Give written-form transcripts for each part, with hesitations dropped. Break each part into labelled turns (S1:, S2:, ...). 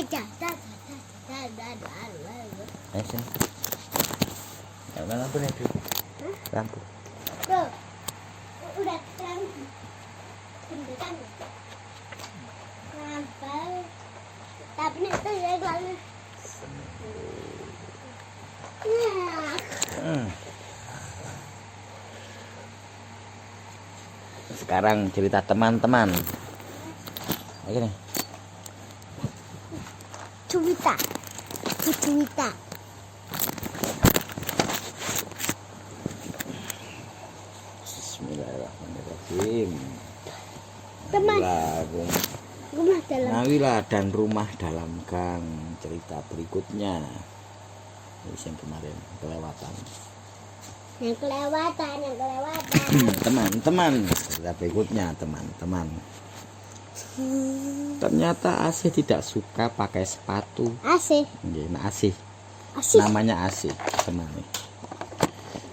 S1: aja.
S2: Ayo sini. Ya, mana lampu nih, Dwi? Lampu.
S1: Tuh, udah terang. Bentukan. Nampak. Tapi itu ya kalau.
S2: Sekarang cerita teman-teman. Ayo nih.
S1: Cerita.
S2: Bismillahirrahmanirrahim.
S1: Teman. Rumah dalam.
S2: Nawilah dan rumah dalam gang. Cerita berikutnya. Ini yang kemarin kelewatan.
S1: Yang kelewatan.
S2: Teman-teman. Cerita berikutnya teman-teman. Ternyata Asih tidak suka pakai sepatu.
S1: Asih.
S2: Nah, Asih.
S1: Asih.
S2: Namanya Asih teman.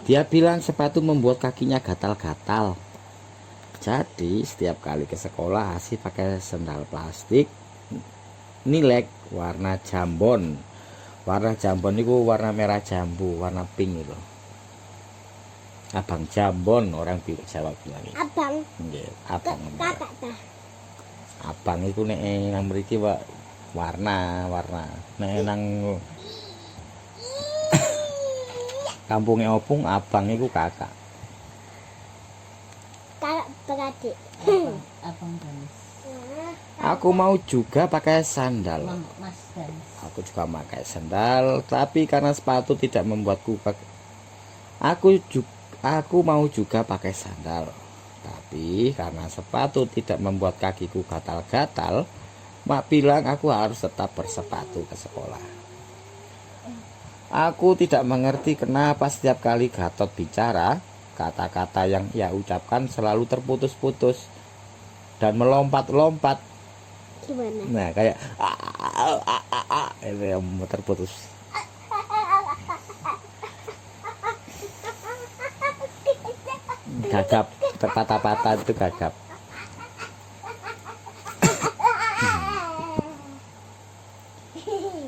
S2: Dia bilang sepatu membuat kakinya gatal-gatal. Jadi setiap kali ke sekolah Asih pakai sendal plastik nilek warna jambon. Warna jambon itu warna merah jambu, warna pink itu. Abang jambon orang Jawa bilang.
S1: Abang.
S2: Nggih, abang.
S1: Kakak dah.
S2: Abang itu nek nang mriki Pak warna. Nek nang kampungnya Opung abang itu kakak.
S1: Kakak beradik.
S3: Abang Danis.
S2: Aku mau juga pakai sandal.
S3: Mas Danis.
S2: Aku juga pakai sandal, tapi karena sepatu tidak membuatku aku mau juga pakai sandal. Tapi karena sepatu tidak membuat kakiku gatal-gatal, mak bilang aku harus tetap bersepatu ke sekolah. Aku tidak mengerti kenapa setiap kali Gatot bicara, kata-kata yang ia ucapkan selalu terputus-putus dan melompat-lompat.
S1: Gimana?
S2: Nah, kayak itu yang terputus. Gagap, patah-patah itu gagap.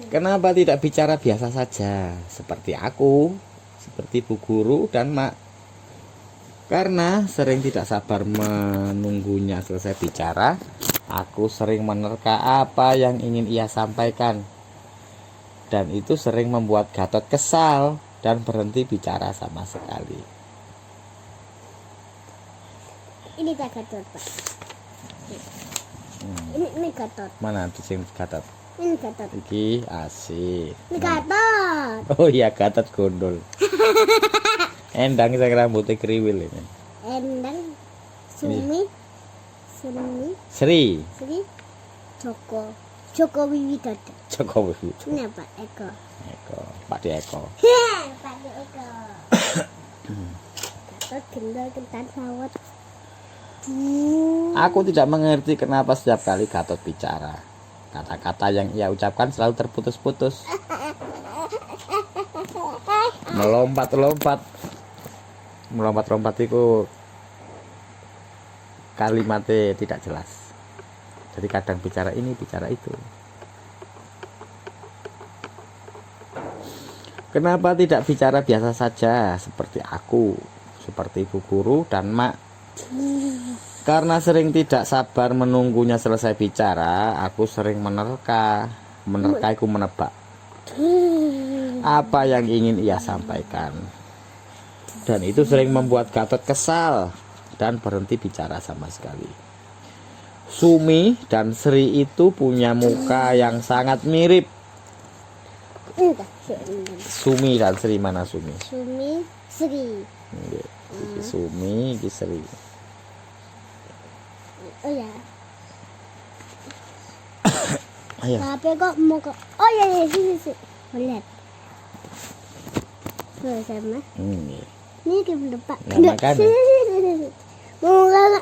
S2: Kenapa tidak bicara biasa saja seperti aku, seperti Bu Guru dan Mak? Karena sering tidak sabar menunggunya selesai bicara, aku sering menerka apa yang ingin ia sampaikan. Dan itu sering membuat Gatot kesal dan berhenti bicara sama sekali.
S1: Ini Gatot, Pak. Ini Gatot.
S2: Mana tuh sing Gatot?
S1: Ini Gatot.
S2: Iki Asih.
S1: Ini Gatot.
S2: Oh iya, Gatot gondol. Endang saya rambutnya kriwil ini.
S1: Endang. Sumi.
S2: Sri.
S1: Joko Widodo.
S2: Jokowi.
S1: Ini apa? Eko.
S2: Pak Eko.
S1: Pak Eko. Gatot gendol kentan sawat.
S2: Aku tidak mengerti kenapa setiap kali Gatot bicara, kata-kata yang ia ucapkan selalu terputus-putus, melompat-lompat itu kalimatnya tidak jelas. Jadi kadang bicara ini, bicara itu. Kenapa tidak bicara biasa saja seperti aku, seperti Bu Guru dan Mak? Karena sering tidak sabar menunggunya selesai bicara, aku sering menerka itu menebak apa yang ingin ia sampaikan. Dan itu sering membuat Gatot kesal dan berhenti bicara sama sekali. Sumi dan Sri itu punya muka yang sangat mirip. Sumi dan Sri, mana Sumi?
S1: Sumi, Sri.
S2: Iki Sumi, iki Sri.
S1: Oh ya.
S2: Ayo.
S1: Tapi kok mau ke? Oh ya sini. Lihat. Tuh sama. Ini gimana Pak?
S2: Nah, makanya.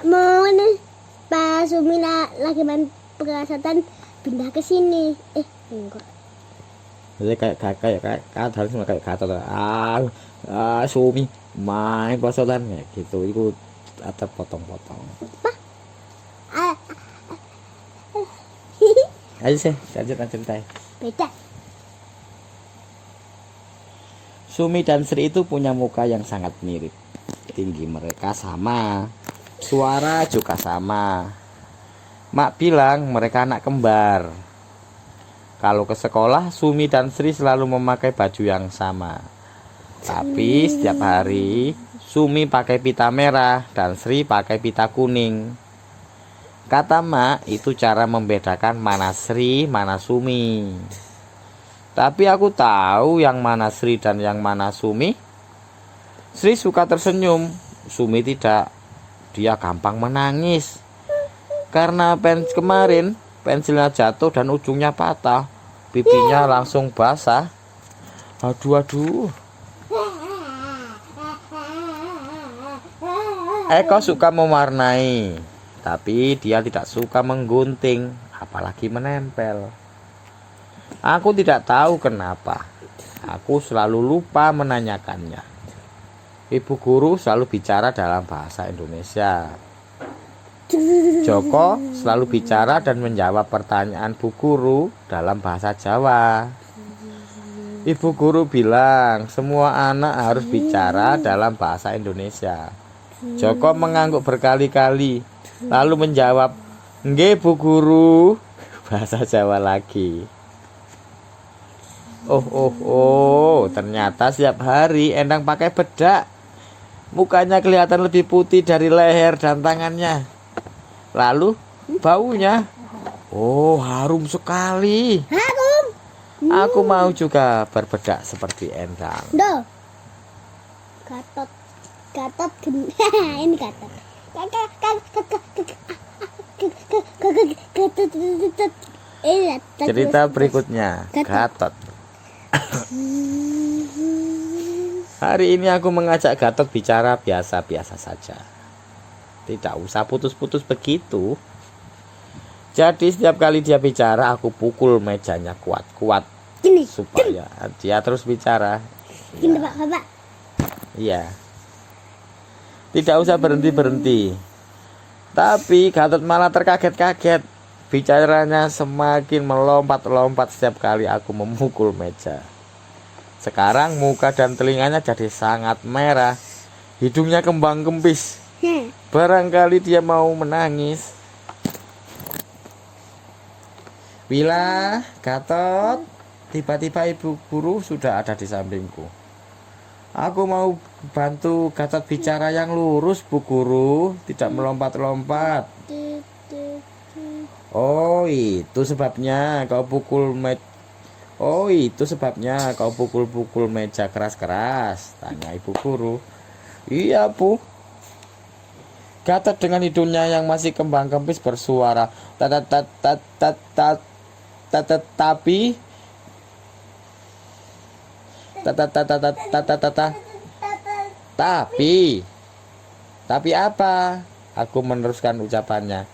S1: Mau nih Pak Sumi lagi main perasaan pindah ke sini. Enggak.
S2: Jadi kayak harus kayak Gatot. Sumi main perasaan ya gitu. Itu atau potong-potong. Ayo sih, lanjut ceritain.
S1: Beda.
S2: Sumi dan Sri itu punya muka yang sangat mirip. Tinggi mereka sama, suara juga sama. Mak bilang mereka anak kembar. Kalau ke sekolah, Sumi dan Sri selalu memakai baju yang sama. Tapi setiap hari, Sumi pakai pita merah dan Sri pakai pita kuning. Kata Mak, itu cara membedakan mana Sri, mana Sumi. Tapi aku tahu yang mana Sri dan yang mana Sumi. Sri suka tersenyum, Sumi tidak. Dia gampang menangis. Karena kemarin pensilnya jatuh dan ujungnya patah. Pipinya langsung basah. Aduh. Eko suka mewarnai, tapi dia tidak suka menggunting, apalagi menempel. Aku tidak tahu kenapa. Aku selalu lupa menanyakannya. Ibu guru selalu bicara dalam bahasa Indonesia. Joko selalu bicara dan menjawab pertanyaan Bu Guru dalam bahasa Jawa. Ibu guru bilang semua anak harus bicara dalam bahasa Indonesia. Joko mengangguk berkali-kali, lalu menjawab, "Nggih Bu Guru," bahasa Jawa lagi. Oh, ternyata setiap hari Endang pakai bedak. Mukanya kelihatan lebih putih dari leher dan tangannya. Lalu baunya, harum sekali.
S1: Harum.
S2: Aku mau juga berbedak seperti Endang.
S1: Do. Gatot ini gatot.
S2: Cerita berikutnya, Gatot. Hari ini aku mengajak Gatot bicara biasa-biasa saja. Tidak usah putus-putus begitu. Jadi setiap kali dia bicara, aku pukul mejanya kuat-kuat supaya dia terus bicara.
S1: Gini Bapak.
S2: Iya. Tidak usah berhenti-berhenti. Tapi Gatot malah terkaget-kaget. Bicaranya semakin melompat-lompat setiap kali aku memukul meja. Sekarang muka dan telinganya jadi sangat merah. Hidungnya kembang kempis. Barangkali dia mau menangis. Wila, Gatot, tiba-tiba ibu guru sudah ada di sampingku. Aku mau bantu Gatot bicara yang lurus, Bu Guru, tidak melompat-lompat. Oh, itu sebabnya kau pukul meja keras-keras, tanya ibu guru. Iya, Bu. Gatot dengan hidungnya yang masih kembang kempis bersuara tapi apa? Aku meneruskan ucapannya.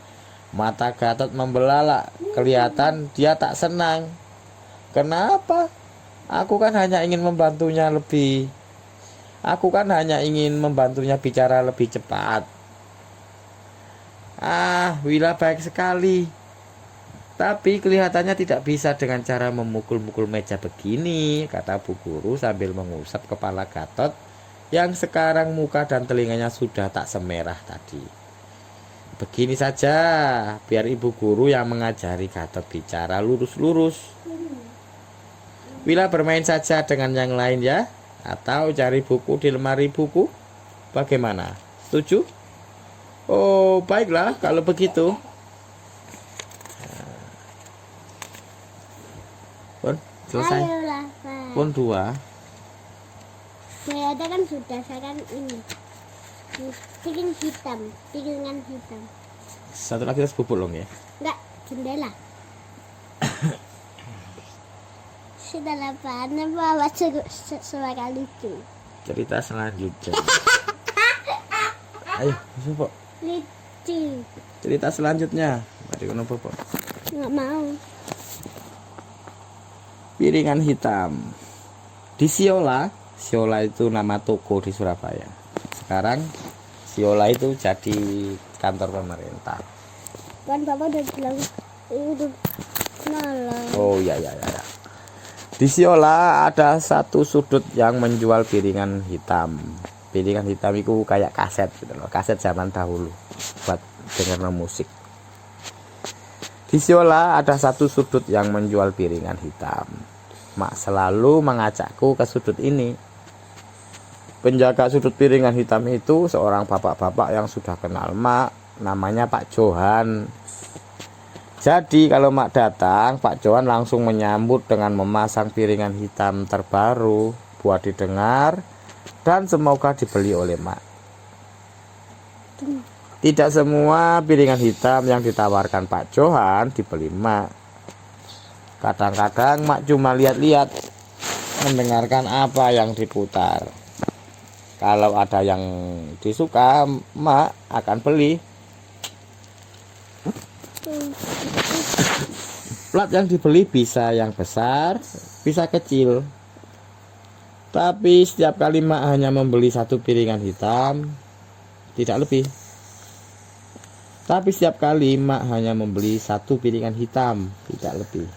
S2: Mata Gatot membelalak, kelihatan dia tak senang. Kenapa? Aku kan hanya ingin membantunya bicara lebih cepat. Wila baik sekali. Tapi kelihatannya tidak bisa dengan cara memukul-mukul meja begini, kata Bu Guru sambil mengusap kepala Gatot yang sekarang muka dan telinganya sudah tak semerah tadi. Begini saja, biar ibu guru yang mengajari Gatot bicara lurus-lurus. Wila bermain saja dengan yang lain ya, atau cari buku di lemari buku. Bagaimana? Setuju? Oh, baiklah kalau begitu. Pun selesai.
S1: Ayolah, Pak.
S2: Pun 2.
S1: Saya ada kan sudah, saya kan ini. Piringan hitam.
S2: Satu lagi harus bubuk ya.
S1: Enggak, jendela. Sudah lapar, bawa suara lucu.
S2: Cerita selanjutnya. Ayo, Bobo.
S1: Lucu.
S2: Cerita selanjutnya. Mari kono Bobo.
S1: Enggak mau.
S2: Piringan hitam. Di Siola itu nama toko di Surabaya. Sekarang Siola itu jadi kantor pemerintah.
S1: Kan Bapak udah bilang udah Nolong.
S2: Oh ya. Di Siola ada satu sudut yang menjual piringan hitam. Piringan hitam itu kayak kaset gitu loh, kaset zaman dahulu buat denger musik. Di Siola ada satu sudut yang menjual piringan hitam. Mak selalu mengajakku ke sudut ini. Penjaga sudut piringan hitam itu seorang bapak-bapak yang sudah kenal Mak, namanya Pak Johan. Jadi kalau Mak datang, Pak Johan langsung menyambut dengan memasang piringan hitam terbaru buat didengar dan semoga dibeli oleh Mak. Tidak semua piringan hitam yang ditawarkan Pak Johan dibeli Mak. Kadang-kadang Mak cuma lihat-lihat, mendengarkan apa yang diputar. Kalau ada yang disuka, Mak akan beli. Plat yang dibeli bisa yang besar, bisa kecil. Tapi setiap kali Mak hanya membeli satu piringan hitam, tidak lebih. Tapi setiap kali Mak hanya membeli satu piringan hitam, tidak lebih.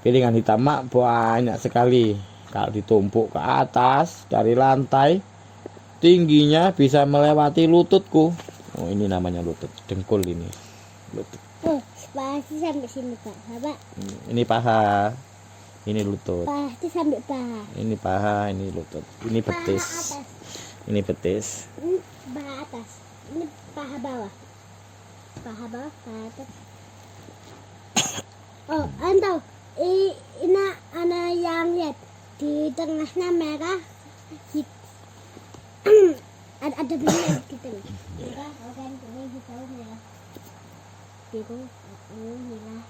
S2: Piringan hitam Mak banyak sekali. Kalau ditumpuk ke atas dari lantai, tingginya bisa melewati lututku. Oh, ini namanya lutut, dengkul ini. Lutut.
S1: Oh, pasti sampai sini Pak. Bapak.
S2: Ini paha, ini lutut.
S1: Pasti sampai paha.
S2: Ini paha, ini lutut. Ini betis.
S1: Paha atas.
S2: Ini betis.
S1: Ini paha atas. Ini paha bawah. Paha bawah, paha atas. Oh, antau. Ini anak yang lihat di tengahnya merah. Ada biru gitu. Merah, oranye, kuning, hijau, merah. Biru, merah.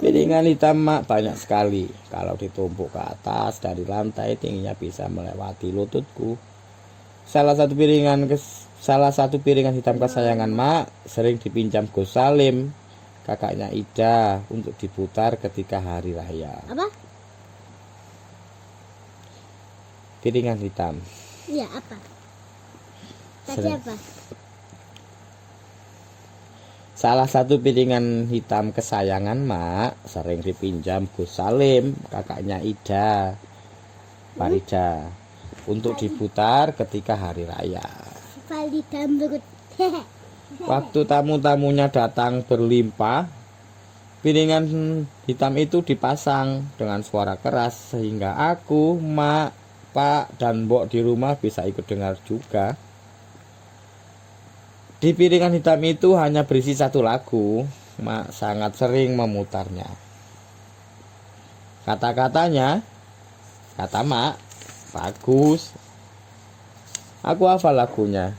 S2: Piringan hitam Mak banyak sekali. Kalau ditumpuk ke atas dari lantai, tingginya bisa melewati lututku. Salah satu piringan hitam kesayangan Mak sering dipinjam Gus Salim, kakaknya Ida, untuk diputar ketika hari raya.
S1: Apa?
S2: Piringan hitam.
S1: Iya, apa? Tadi
S2: Sering.
S1: apa?
S2: Salah satu piringan hitam kesayangan Mak sering dipinjam Gus Salim, kakaknya Ida, Farida, untuk diputar ketika hari raya.
S1: Farida menurut.
S2: Waktu tamu-tamunya datang berlimpah, piringan hitam itu dipasang dengan suara keras sehingga aku, Mak, Pak, dan Mbok di rumah bisa ikut dengar juga. Di piringan hitam itu hanya berisi satu lagu. Mak sangat sering memutarnya. Kata-katanya, kata Mak, bagus. Aku hafal lagunya.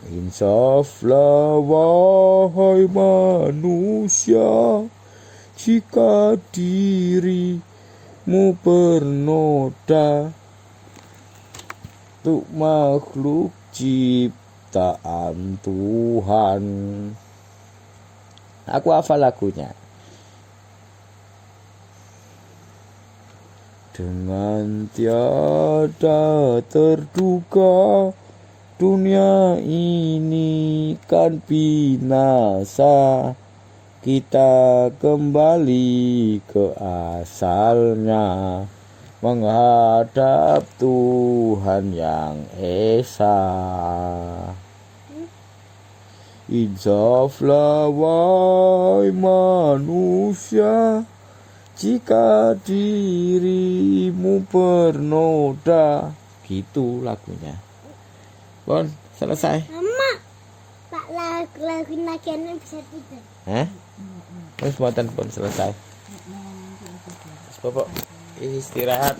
S2: Insaflah wahai manusia, jika dirimu bernoda untuk makhluk ciptaan Tuhan. Aku hafal lagunya. Dengan tiada terduga, dunia ini kan binasa. Kita kembali ke asalnya, menghadap Tuhan yang esa. Insaflah wahai manusia, jika dirimu bernoda. Gitu lagunya. Bon, selesai.
S1: Mama, Pak lagu nakiannya bisa tidur.
S2: Terus buatan pun selesai. Bapak istirahat.